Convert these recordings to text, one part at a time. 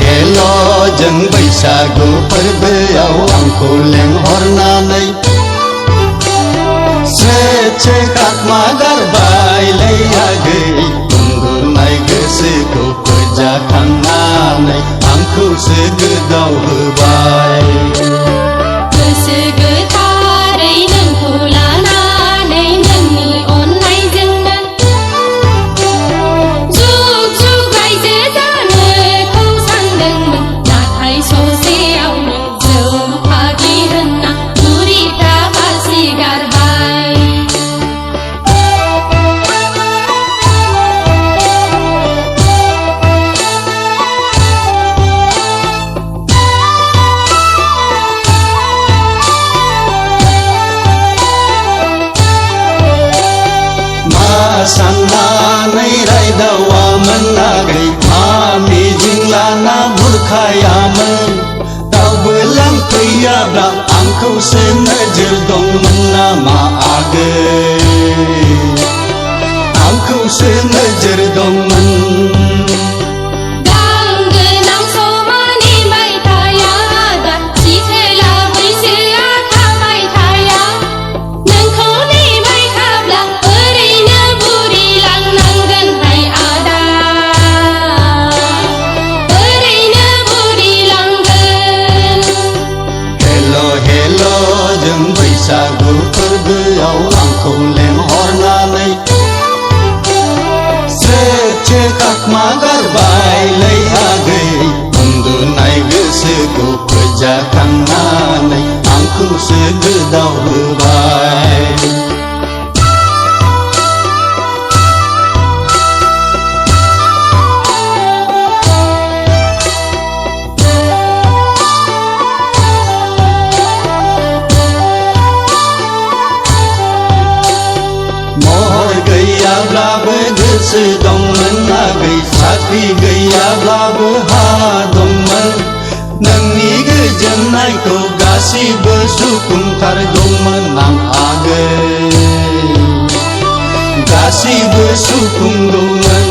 Hello जों बैसागु फोरबोआव आंखौ लेंहरनानै से खाखमा गारबायलै आगै उन्दुनाय गोसोखौ फोजाखांनानै आंखौसो गोदाव होबाय गोसो गोथारै नोंखौ लानानै नोंनि अननायजोंनो जुग जुग रायजो जानोखौ सानदोंमोन नाथाय ससेयावनो जौ फाग्लि होनना बुरिफ्रा फासि गारबाय साननानै रायदावामोन आगै मा मिजिं लाना बुरखायामोन दावबो लांफैयाब्ला आंखौसो नोजोर दंमोन नामा आगै आंखौसो नोजोर दंमोन बैसागु फोरबोआव आंखौ लेंहरनानै से खाखमा गारबायलै आगै उन्दुनाय गोसोखौ फोजाखांनानै आंखौसो गोदाव होबाय गैयाब्लाबो गोसो दंमोन आगै साख्रि गैयाब्लाबो हा दंमोन नोंनि गोजोननायखौ गासिबो सुफुंथारगौमोन आं आगै गासिबो सुफुंगौमोन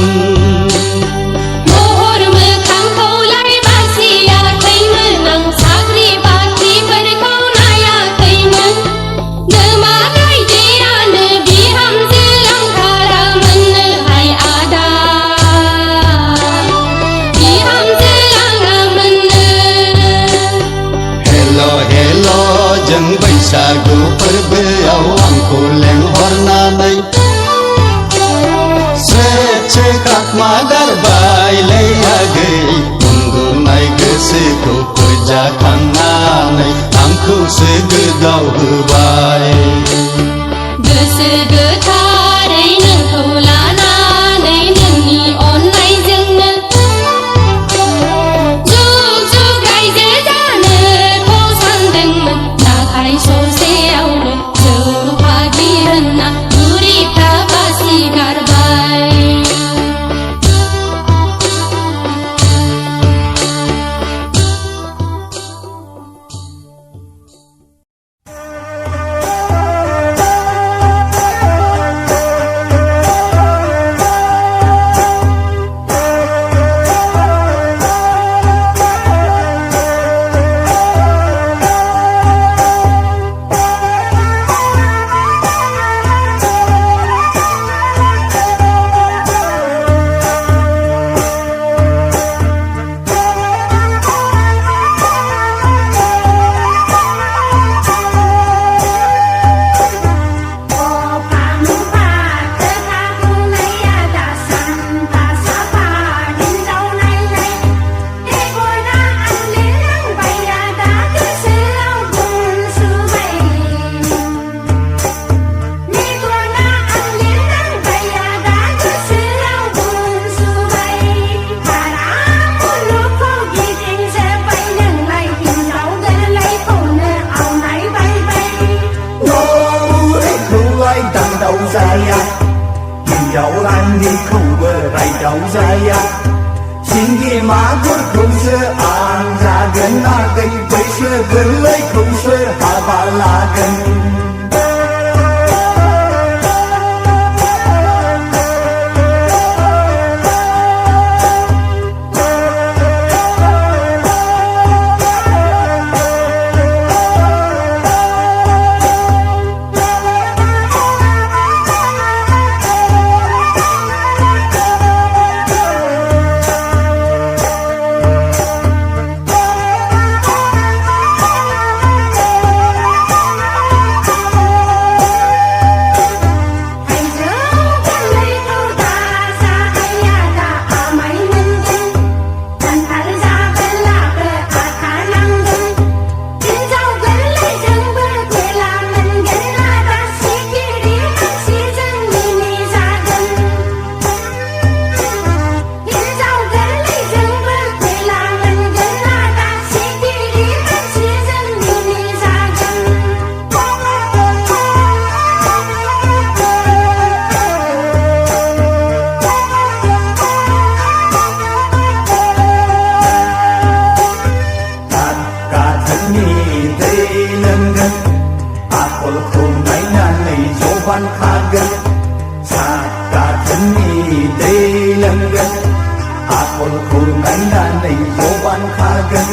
जों बैसागु फोरबोआव आंखौ लेंहरनानै से खाखमा गारबायलै आगै उन्दुनाय गोसोखौ फोजाखांनानै आंखौसो गोदाव होबाय गोसो गोथारै नोंखौ लानानै नोंनि अननायजोंनो जुग जुग रायजो जानोखौ सानदोंमोन नाथाय ससेयावनो जौ फाग्लि होनना बुरिफ्रा फासि गारबाय हिनजावलानिखौबो रायदावजाया सिंगिमाफोरखौसो आं जागोन आगै बैसो गोरलैखौसो हाबा लागोन आखलखौ नायनानै जबान खागोन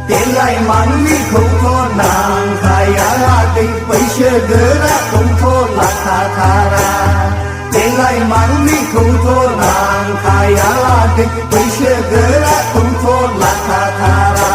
देलाय मानलिखौथ' नांखायाखै बैसो गोराखौथ' लाखाथारा देलाय मानलिखौथ' नांखायाखै बैसो गोराखौथ' लाखाथारा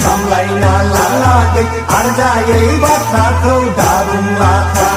सामलायना लालाखै आरजायै बाथ्राखौ दाबुंलाखा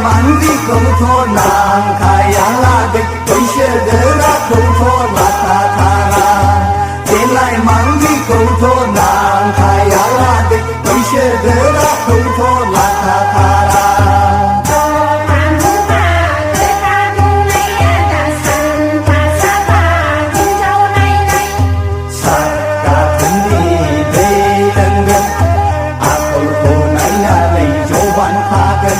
mandiखौथ' नांखायाखै बैसो गोराखौथ' लाखाथारा देलाय मानदिखौथ' नांखायाखै बैसो गोराखौथ' लाखाथारा सागाथोननि दै लोंगोन आखलखौ नायनानै जबान खागोन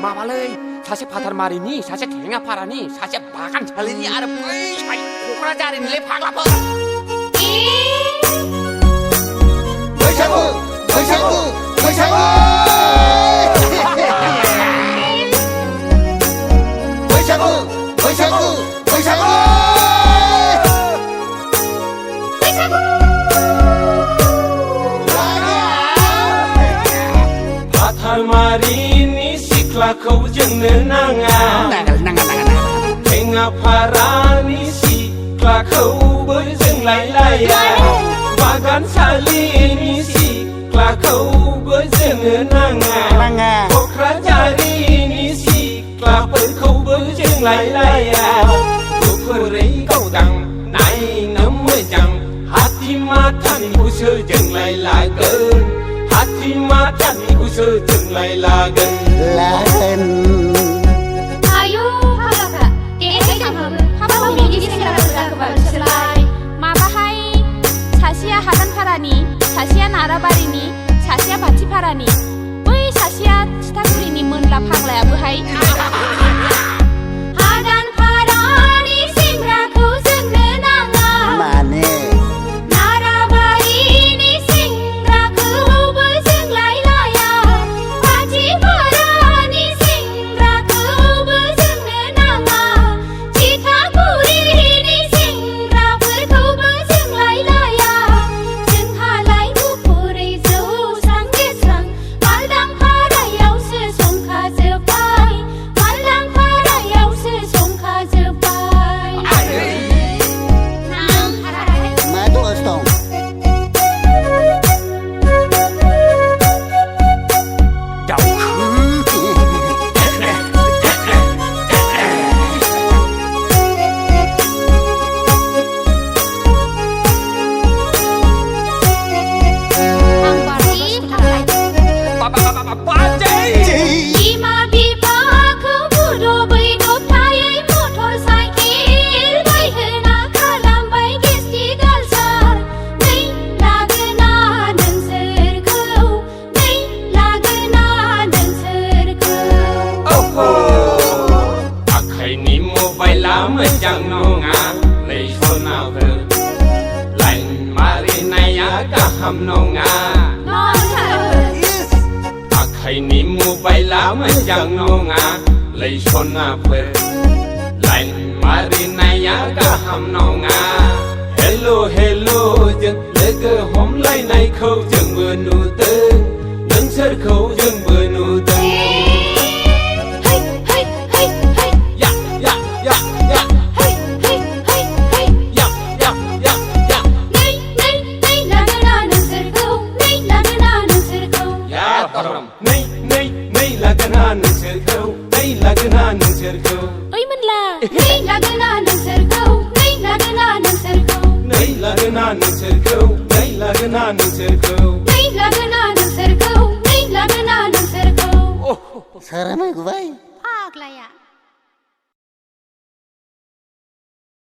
마발레 사세 파타르마리니 사세 갱아파라니 사세 바간 잘리니 아르 뿌이 사이 코크라자리니 레 파글라퍼 बैसागु बैसागु बैसागु बैसागु बैसागु बैसागु 파타르마리니 시클라खौ जोंनो नाङा टेङापारानि सिख्लाखौबो जोंलायलाया बागानसालिनि सिख्लाखौबो जोंनो नाङा क'क्राझारिनि सिख्लाफोरखौबो जोंलायलाया गुफुरै गावदां नायनो मोजां हाथिमाथानिखौसो जोंलायलागोन हाथिमाथानिखौसो जोंलायलागोन आयु हाबाखा देहाय थांहाबो हाबाखौ बिदि सेंग्राफोरा गोबां सोलाय माबाहाय सासेया हादानपारानि सासेया नाराबारिनि सासेया बाथिपारानि बै सासेया थिथागुरिनि मोनला फाग्लायाबोहाय हादानपारानि सेंग्राखौ जोंनो नाङा माने नाराबारिनि सेंग्राखौबो जोंलायलाया बाथिपारानि सेंग्राखौबो जोंनो नाङा थिथागुरिनि सेंग्राफोरखौबो जोंलायलाया जोंहालाय गुफुरै जौस्रां गेस्रां मालदांपारायावसो संखाजोब्बाय मालदांपारायावसो संखाजोब्बाय नांथाराखै मा दस दं आं बारनि थाखाय बाजेय बिमा बिफाखौ बुदबै दबथायै मटर साइकेल बायहोना खालामबाय गेस्टिक आलसार नै लागोना नोंसोरखौ नै ni mu bai la ma jang no nga lei son na phe lai mari na ya ka ham no nga hello hello jeng le ke hom lai nai khâu jeng bơ nu te nang ser khâu jeng bơ nu te Hey, hey, hey, hey. ya ya ya ya Hey, hey, hey, hey. ya ya ya ya Nay, nay, nay, lagna nang sirko. Nay, lagna nang sirko. ya param nei nei nei lagna nang ser khâu nei lagna nang ser khâu Oi man la. Nay, lagna nang sirko. Nay, lagna nang sirko. nei lagna nang ser khâu nei lagna nang ser khâu Nay, lagna nang sirko. Nay, lagna nang sirko. Saramai gubai. Pagla ya.